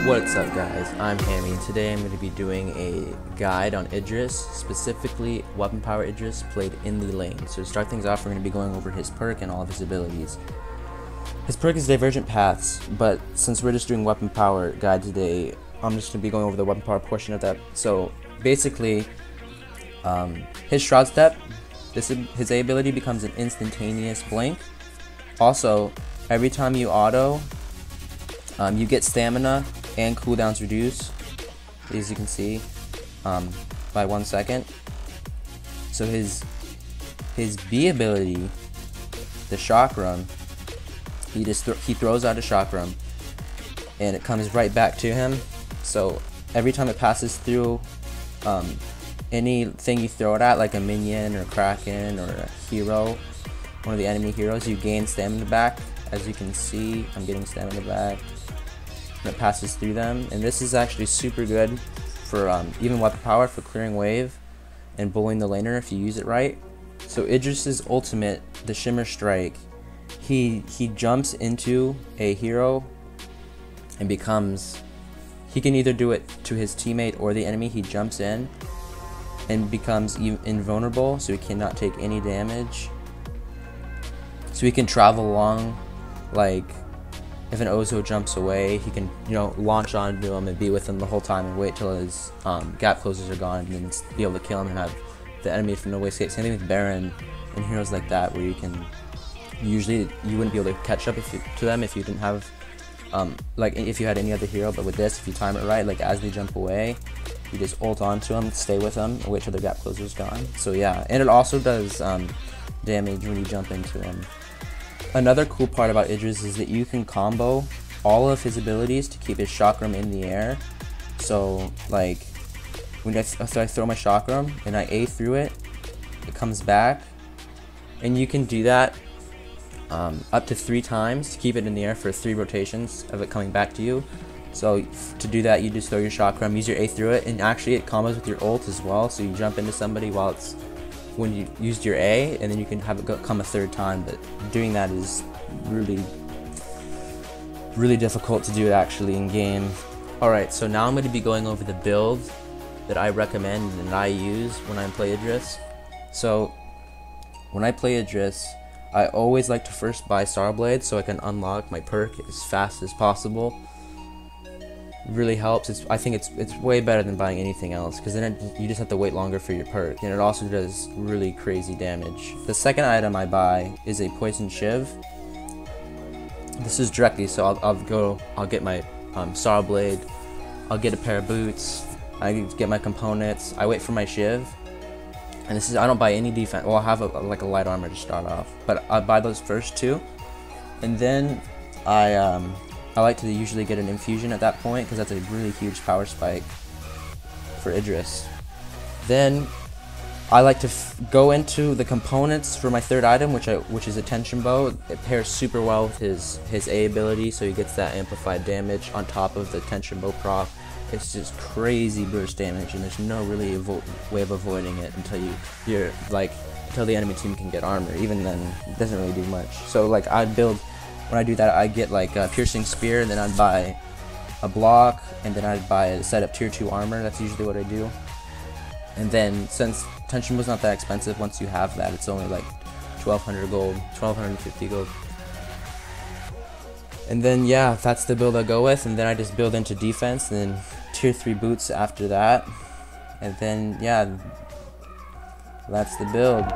What's up guys, I'm Hami, and today I'm going to be doing a guide on Idris, specifically weapon power Idris played in the lane. So to start things off, we're going to be going over his perk and all of his abilities. His perk is Divergent Paths, but since we're just doing weapon power guide today, I'm just going to be going over the weapon power portion of that. So basically, his Shroud Step, his A ability becomes an instantaneous blink. Also, every time you auto, you get stamina and cooldowns reduced, as you can see, by 1 second. So his B ability, the Chakram, he throws out a Chakram, and it comes right back to him. So every time it passes through anything you throw it at, like a minion or Kraken or a hero, one of the enemy heroes, you gain stamina back. As you can see, I'm getting stamina back. It passes through them, and this is actually super good for even weapon power, for clearing wave and bullying the laner if you use it right. So Idris's ultimate, the Shimmer Strike, he jumps into a hero and becomes, he can either do it to his teammate or the enemy. He jumps in and becomes invulnerable, so he cannot take any damage. So he can travel along, like if an Ozo jumps away, he can, launch onto him and be with him the whole time and wait till his gap closers are gone, and then be able to kill him and have the enemy from no way escape. Same thing with Baron and heroes like that, where you can, usually you wouldn't be able to catch up to them if you didn't have, like if you had any other hero. But with this, if you time it right, like as they jump away, you just ult onto them, stay with them, and wait till the gap closer is gone. So yeah, and it also does damage when you jump into them. Another cool part about Idris is that you can combo all of his abilities to keep his Chakram in the air. So like when I throw my Chakram and I A through it, it comes back, and you can do that up to 3 times to keep it in the air for 3 rotations of it coming back to you. So to do that, you just throw your Chakram, use your A through it, and actually it combos with your ult as well. So you jump into somebody while it's, when you used your A, and then you can have it come a 3rd time. But doing that is really difficult to do it actually in game. Alright, so now I'm going to be going over the build that I recommend and I use when I play Idris. So when I play Idris, I always like to first buy Starblade so I can unlock my perk as fast as possible. Really helps. I think it's way better than buying anything else, because then you just have to wait longer for your perk, and it also does really crazy damage. The second item I buy is a Poison Shiv. This is directly, so I'll get my Starblade, I'll get a pair of boots, I get my components, I wait for my Shiv, and this is, I don't buy any defense. Well, I'll have like a light armor to start off, but I buy those first 2, and then I like to usually get an infusion at that point, because that's a really huge power spike for Idris. Then I like to go into the components for my 3rd item, which is a tension bow. It pairs super well with his A ability, so he gets that amplified damage on top of the tension bow proc. It's just crazy burst damage, and there's no really way of avoiding it until until the enemy team can get armor. Even then, it doesn't really do much. So like when I do that, I get like a piercing spear, and then I'd buy a block, and then I'd buy a set of tier 2 armor. That's usually what I do. And then since tension was not that expensive, once you have that, it's only like 1200 gold, 1250 gold. And then yeah, that's the build I go with, and then I just build into defense, and then tier 3 boots after that, and then yeah, that's the build.